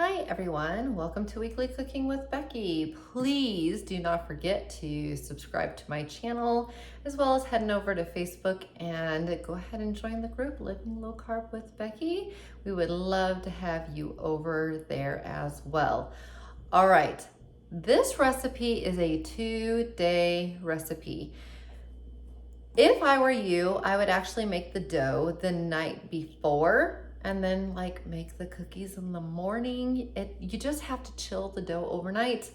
Hi everyone, welcome to Weekly Cooking with Becky. Please do not forget to subscribe to my channel, as well as heading over to Facebook and go ahead and join the group Living Low Carb with Becky. We would love to have you over there as well. All right, this recipe is a 2-day recipe. If I were you, I would actually make the dough the night before and then make the cookies in the morning. You just have to chill the dough overnight.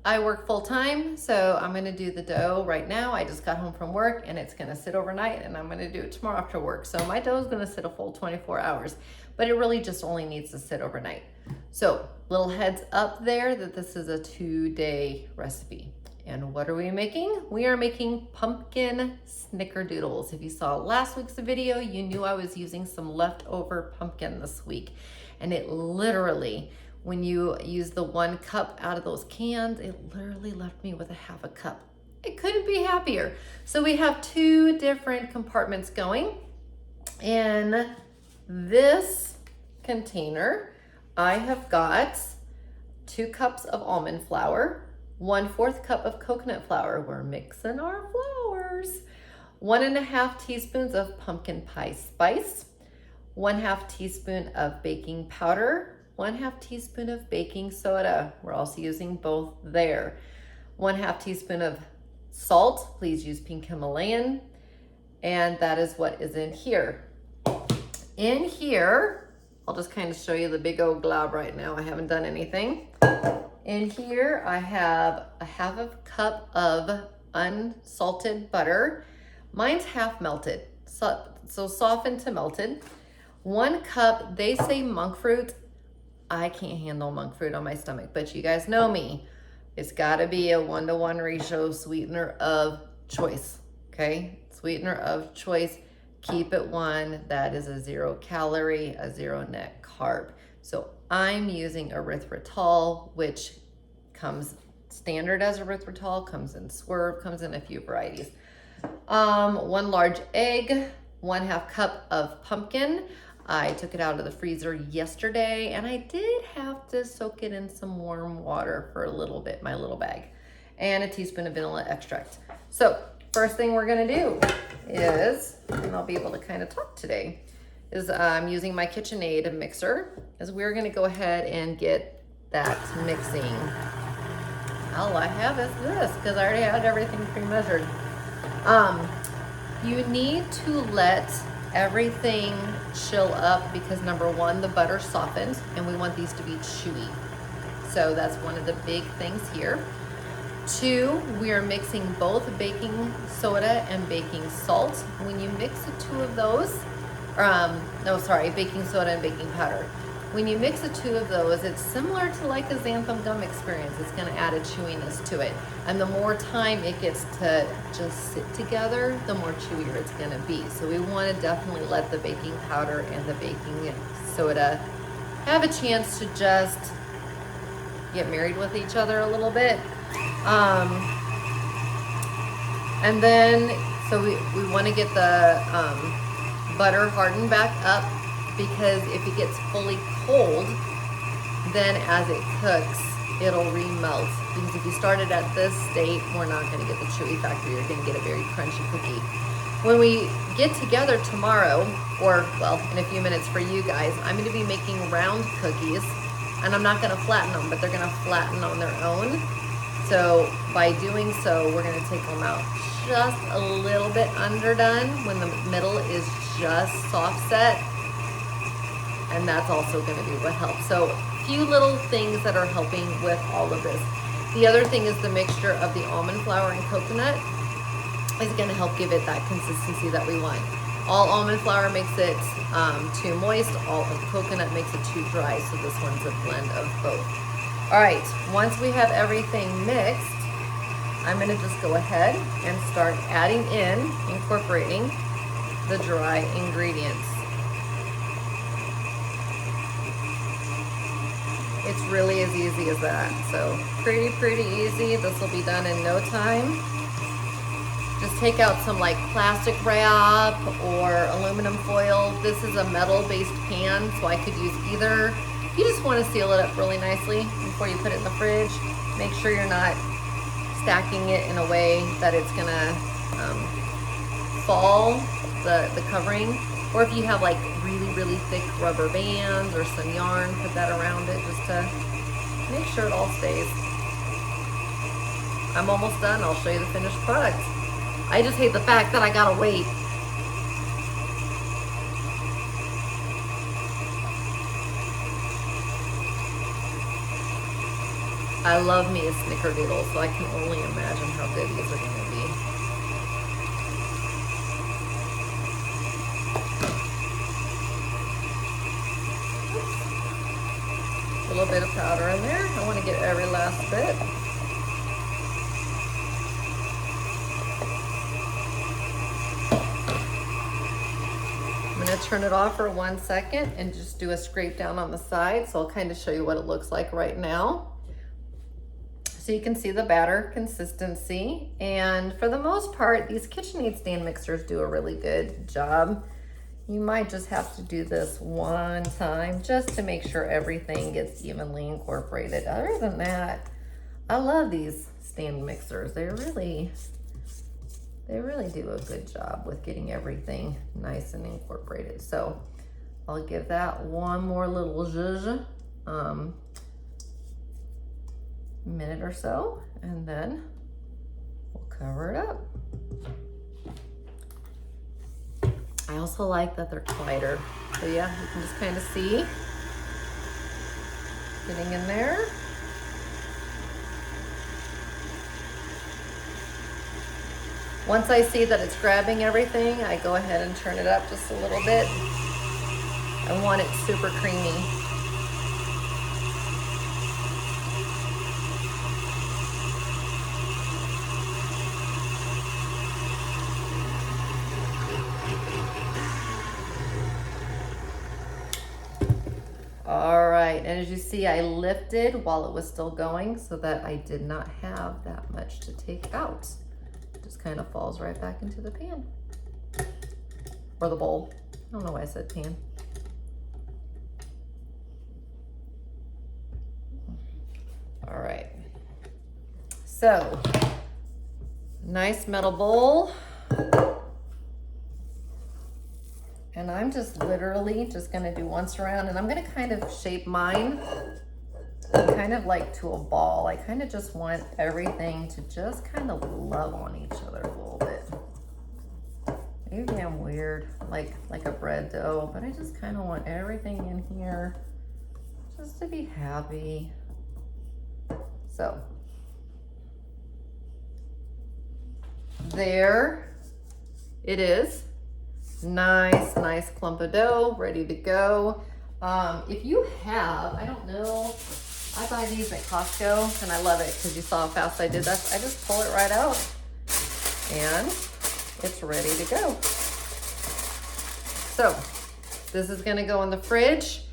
I work full time, so I'm gonna do the dough right now. I just got home from work and it's gonna sit overnight, and I'm gonna do it tomorrow after work. So my dough is gonna sit a full 24 hours, but it really just only needs to sit overnight. So little heads up there that this is a 2-day recipe. And what are we making? We are making pumpkin snickerdoodles. If you saw last week's video, you knew I was using some leftover pumpkin this week. And it literally, when you use the 1 cup out of those cans, it literally left me with a half a cup. I couldn't be happier. So we have 2 different compartments going. In this container, I have got 2 cups of almond flour, 1/4 cup of coconut flour. We're mixing our flours. 1½ teaspoons of pumpkin pie spice, 1/2 teaspoon of baking powder, 1/2 teaspoon of baking soda. We're also using both there. 1/2 teaspoon of salt. Please use pink Himalayan. And that is what is in here. In here, I'll just kind of show you the big old glob right now. I haven't done anything. In here, I have a 1/2 cup of unsalted butter. Mine's half melted, so softened to melted. 1 cup, they say monk fruit. I can't handle monk fruit on my stomach, but you guys know me. It's gotta be a 1-to-1 ratio sweetener of choice, okay? Sweetener of choice, keep it 1. That is a 0 calorie, a 0 net carb. So I'm using erythritol, which comes standard as erythritol, comes in swerve, comes in a few varieties. 1 large egg, 1/2 cup of pumpkin. I took it out of the freezer yesterday, and I did have to soak it in some warm water for a little bit, my little bag, and a teaspoon of vanilla extract. So first thing we're gonna do is, and I'll be able to kind of talk today, is I'm using my KitchenAid mixer, as we're gonna go ahead and get that mixing. All I have is this, because I already had everything pre-measured. You need to let everything chill up, because number 1, the butter softened, and we want these to be chewy. So that's one of the big things here. 2, we are mixing both baking soda and baking salt. When you mix the 2 of those, baking soda and baking powder. When you mix the 2 of those, it's similar to like a xanthan gum experience. It's gonna add a chewiness to it. And the more time it gets to just sit together, the more chewier it's gonna be. So we wanna definitely let the baking powder and the baking soda have a chance to just get married with each other a little bit. And then, so we wanna get the butter hardened back up, because if it gets fully cold, then as it cooks, it'll remelt. Because if you start it at this state, we're not gonna get the chewy factor. You're gonna get a very crunchy cookie. When we get together tomorrow, or well, in a few minutes for you guys, I'm gonna be making round cookies, and I'm not gonna flatten them, but they're gonna flatten on their own. So by doing so, we're gonna take them out just a little bit underdone when the middle is just soft set. And that's also going to be what helps. So a few little things that are helping with all of this. The other thing is the mixture of the almond flour and coconut is going to help give it that consistency that we want. All almond flour makes it too moist. All of coconut makes it too dry. So this one's a blend of both. All right, once we have everything mixed, I'm going to just go ahead and start adding in, incorporating the dry ingredients. It's really as easy as that. So pretty easy. This will be done in no time. Just take out some like plastic wrap or aluminum foil. This is a metal-based pan, so I could use either You just want to seal it up really nicely before you put it in the fridge. Make sure you're not stacking it in a way that it's gonna fall, the covering. Or if you have like really thick rubber bands or some yarn, put that around it just to make sure it all stays. I'm almost done. I'll show you the finished product. I just hate the fact that I gotta wait. I love me a Snickerdoodle, so I can only imagine how good these are gonna be. A little bit of powder in there. I want to get every last bit. I'm going to turn it off for 1 second and just do a scrape down on the side. So I'll kind of show you what it looks like right now. So you can see the batter consistency. And for the most part, these KitchenAid stand mixers do a really good job. You might just have to do this one time just to make sure everything gets evenly incorporated. Other than that, I love these stand mixers. They really do a good job with getting everything nice and incorporated. So I'll give that one more little zhuzh, minute or so, and then we'll cover it up. I also like that they're quieter. So yeah, you can just kind of see getting in there. Once I see that it's grabbing everything, I go ahead and turn it up just a little bit. I want it super creamy. All right, and as you see, I lifted while it was still going so that I did not have that much to take out. It just kind of falls right back into the pan or the bowl. I don't know why I said pan. All right, so nice metal bowl. And I'm just literally just gonna do once around, and I'm gonna kind of shape mine kind of like to a ball. I kind of just want everything to just kind of love on each other a little bit. Maybe I'm weird, like a bread dough, but I just kind of want everything in here just to be happy. So there it is. Nice clump of dough ready to go. If you have, I don't know, I buy these at Costco and I love it because you saw how fast I did that. I just pull it right out and it's ready to go. So this is gonna go in the fridge,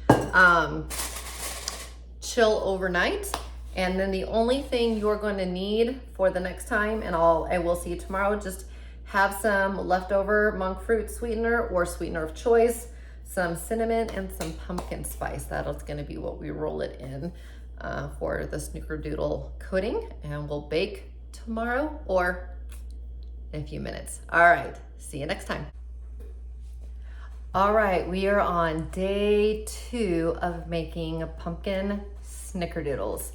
chill overnight. And then the only thing you're going to need for the next time, and I will see you tomorrow, just have some leftover monk fruit sweetener or sweetener of choice, some cinnamon, and some pumpkin spice. That's going to be what we roll it in for the Snickerdoodle coating, and we'll bake tomorrow or in a few minutes. All right, see you next time. All right, we are on day 2 of making pumpkin Snickerdoodles.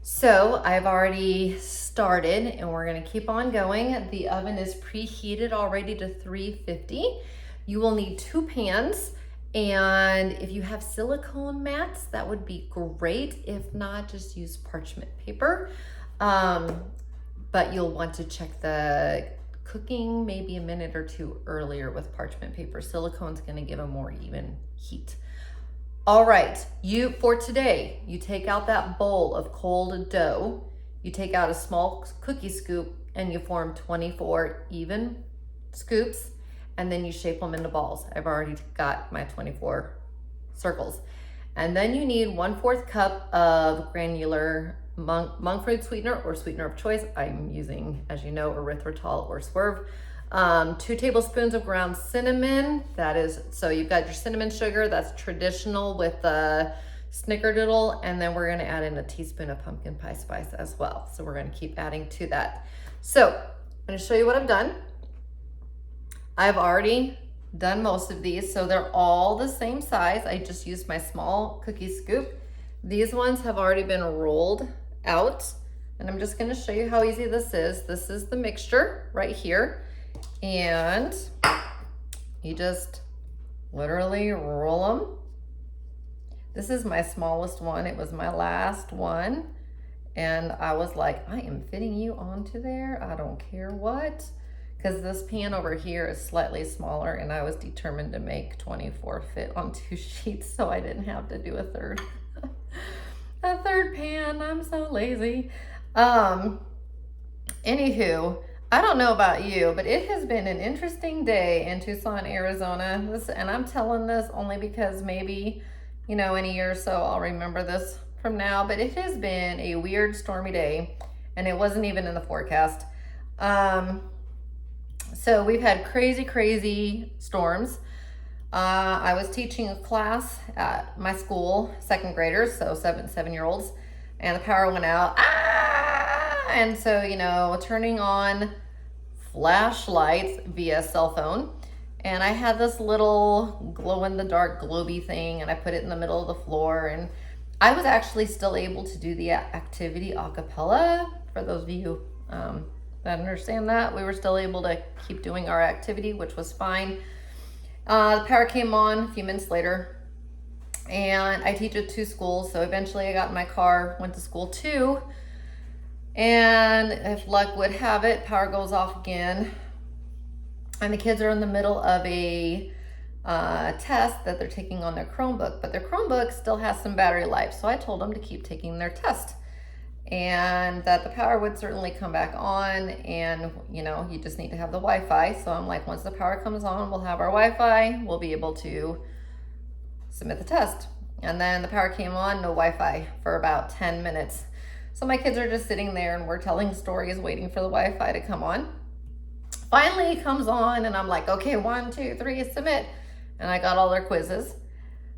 So I've already started and we're gonna keep on going. The oven is preheated already to 350. You will need 2 pans, and if you have silicone mats, that would be great. If not, just use parchment paper. But you'll want to check the cooking maybe a minute or 2 earlier with parchment paper. Silicone's gonna give a more even heat. All right, for today, you take out that bowl of cold dough, you take out a small cookie scoop and you form 24 even scoops, and then you shape them into balls. I've already got my 24 circles. And then you need 1/4 cup of granular monk fruit sweetener or sweetener of choice. I'm using, as you know, erythritol or swerve. 2 tablespoons of ground cinnamon. So you've got your cinnamon sugar, that's traditional with the Snickerdoodle, and then we're gonna add in a teaspoon of pumpkin pie spice as well. So we're gonna keep adding to that. So I'm gonna show you what I've done. I've already done most of these, so they're all the same size. I just used my small cookie scoop. These ones have already been rolled out, and I'm just gonna show you how easy this is. This is the mixture right here, and you just literally roll them. This is my smallest one. It was my last one, and I was like, I am fitting you onto there. I don't care what. Because this pan over here is slightly smaller, and I was determined to make 24 fit on 2 sheets so I didn't have to do a third pan. I'm so lazy. Anywho, I don't know about you, but it has been an interesting day in Tucson, Arizona. And I'm telling this only because maybe, you know, in a year or so I'll remember this from now, but it has been a weird stormy day, and it wasn't even in the forecast. So we've had crazy storms. I was teaching a class at my school, 2nd graders, so 7-year-olds, and the power went out. And so, you know, turning on flashlights via cell phone. And I had this little glow-in-the-dark globy thing, and I put it in the middle of the floor. And I was actually still able to do the activity a cappella. For those of you that understand that, we were still able to keep doing our activity, which was fine. The power came on a few minutes later, and I teach at 2 schools, so eventually I got in my car, went to school too, and if luck would have it, power goes off again, and the kids are in the middle of a test that they're taking on their Chromebook, but their Chromebook still has some battery life, so I told them to keep taking their test, and that the power would certainly come back on, and you know, you just need to have the Wi-Fi. So I'm like, once the power comes on, we'll have our Wi-Fi, we'll be able to submit the test. And then the power came on, no Wi-Fi for about 10 minutes. So my kids are just sitting there, and we're telling stories, waiting for the Wi-Fi to come on. Finally it comes on, and I'm like, okay, 1, 2, 3, submit. And I got all their quizzes.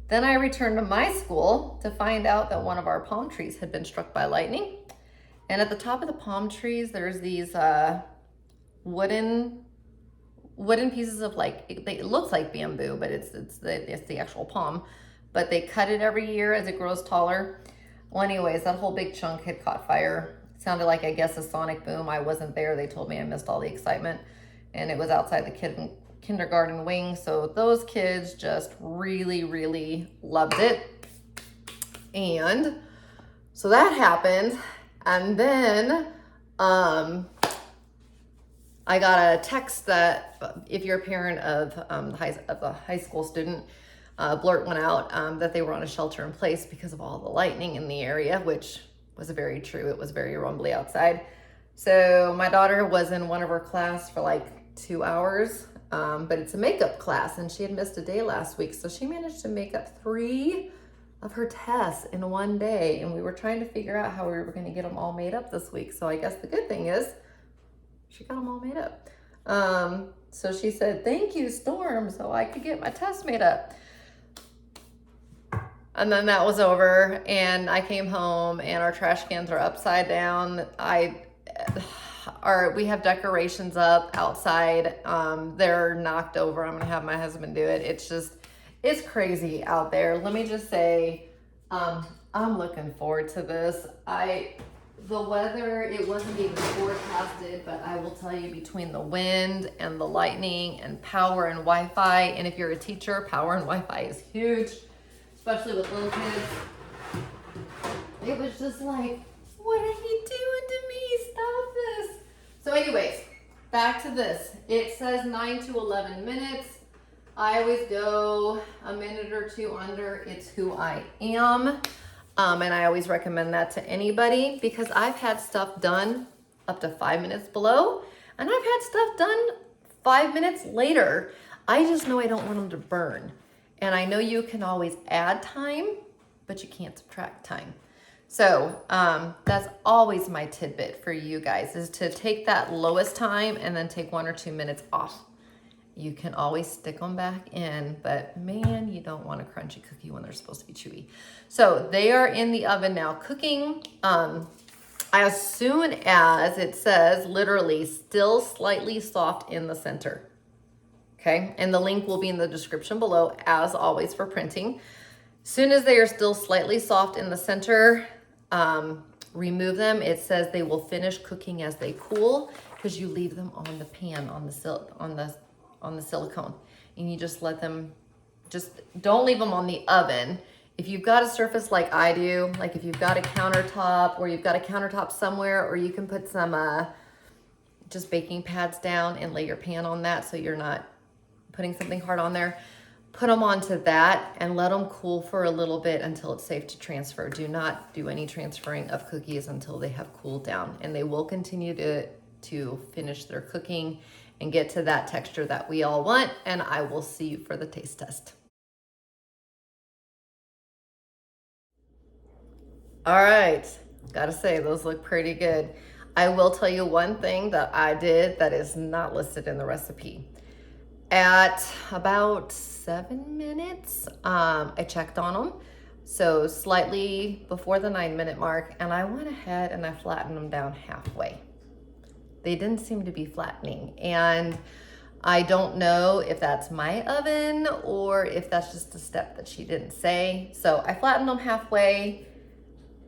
Then I returned to my school to find out that one of our palm trees had been struck by lightning. And at the top of the palm trees, there's these wooden pieces of, like, it looks like bamboo, but it's the actual palm. But they cut it every year as it grows taller. Well, anyways, that whole big chunk had caught fire. It sounded like, I guess, a sonic boom. I wasn't there. They told me I missed all the excitement. And it was outside the kindergarten wing, so those kids just really loved it. And so that happened, and then I got a text that if you're a parent of a high school student, blurt went out that they were on a shelter in place because of all the lightning in the area, which was very true. It was very rumbly outside. So my daughter was in one of her class for like 2 hours. But it's a makeup class, and she had missed a day last week, so she managed to make up 3 of her tests in one day, and we were trying to figure out how we were going to get them all made up this week. So I guess the good thing is she got them all made up. So she said, thank you, Storm, so I could get my test made up. And then that was over, and I came home, and our trash cans are upside down. We have decorations up outside. They're knocked over. I'm gonna have my husband do it. It's crazy out there. Let me just say, I'm looking forward to this. The weather, it wasn't even forecasted, but I will tell you, between the wind and the lightning and power and Wi-Fi, and if you're a teacher, power and Wi-Fi is huge, especially with little kids. It was just like, what are you doing to me? Stop this. So anyways, back to this. It says 9 to 11 minutes. I always go a minute or 2 under. It's who I am. And I always recommend that to anybody, because I've had stuff done up to 5 minutes below, and I've had stuff done 5 minutes later. I just know I don't want them to burn. And I know you can always add time, but you can't subtract time. So that's always my tidbit for you guys, is to take that lowest time and then take 1 or 2 minutes off. You can always stick them back in, but man, you don't want a crunchy cookie when they're supposed to be chewy. So they are in the oven now cooking. As soon as it says literally still slightly soft in the center. Okay, and the link will be in the description below as always for printing. Soon as they are still slightly soft in the center, remove them. It says they will finish cooking as they cool because you leave them on the pan on the silicone, and you just let them, just don't leave them on the oven. If you've got a surface like I do, like if you've got a countertop or you've got a countertop somewhere, or you can put some just baking pads down and lay your pan on that so you're not putting something hard on there. Put them onto that and let them cool for a little bit until it's safe to transfer. Do not do any transferring of cookies until they have cooled down, and they will continue to finish their cooking and get to that texture that we all want. And I will see you for the taste test. All right, gotta say, those look pretty good. I will tell you one thing that I did that is not listed in the recipe. At about 7 minutes, I checked on them. So slightly before the 9-minute mark, and I went ahead and I flattened them down halfway. They didn't seem to be flattening. And I don't know if that's my oven or if that's just a step that she didn't say. So I flattened them halfway,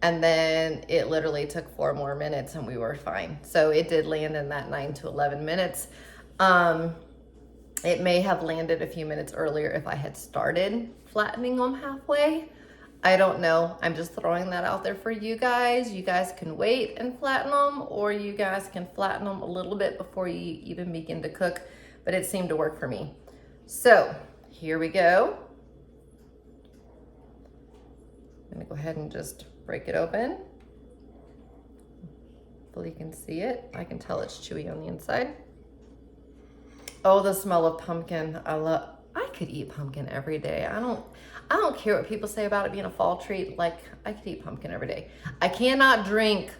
and then it literally took 4 more minutes and we were fine. So it did land in that 9 to 11 minutes. It may have landed a few minutes earlier if I had started flattening them halfway. I don't know. I'm just throwing that out there for you guys. You guys can wait and flatten them, or you guys can flatten them a little bit before you even begin to cook, but it seemed to work for me. So here we go. I'm gonna go ahead and just break it open. Hopefully you can see it. I can tell it's chewy on the inside. Oh, the smell of pumpkin. I could eat pumpkin every day. I don't care what people say about it being a fall treat. Like, I could eat pumpkin every day. I cannot drink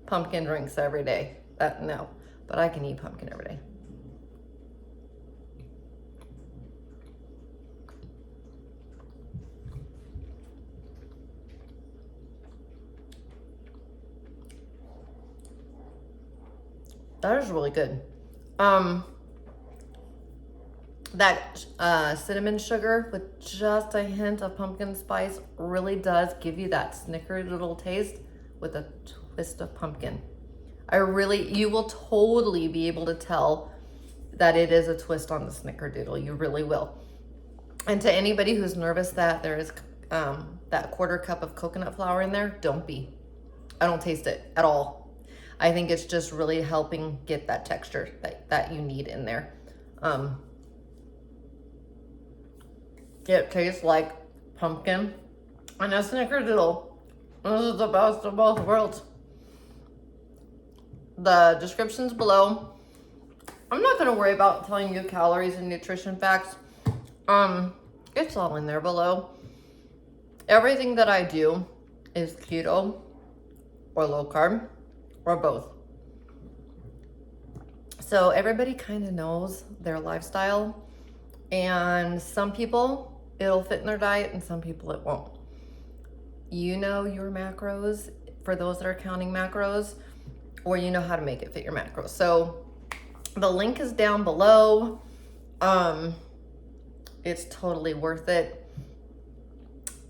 pumpkin drinks every day. No, but I can eat pumpkin every day. That is really good. That cinnamon sugar with just a hint of pumpkin spice really does give you that snickerdoodle taste with a twist of pumpkin. You will totally be able to tell that it is a twist on the snickerdoodle. You really will. And to anybody who's nervous that there is that 1/4 cup of coconut flour in there, don't be. I don't taste it at all. I think it's just really helping get that texture that you need in there. It tastes like pumpkin and a snickerdoodle. This is the best of both worlds. The description's below. I'm not gonna worry about telling you calories and nutrition facts. It's all in there below. Everything that I do is keto or low carb or both. So everybody kind of knows their lifestyle, and some people it'll fit in their diet and some people it won't. You know your macros for those that are counting macros, or you know how to make it fit your macros. So the link is down below. It's totally worth it.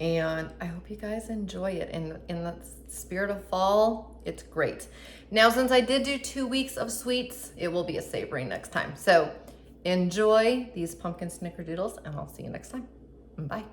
And I hope you guys enjoy it. And in the spirit of fall, it's great. Now, since I did do 2 weeks of sweets, it will be a savory next time. So enjoy these pumpkin snickerdoodles, and I'll see you next time. Bye.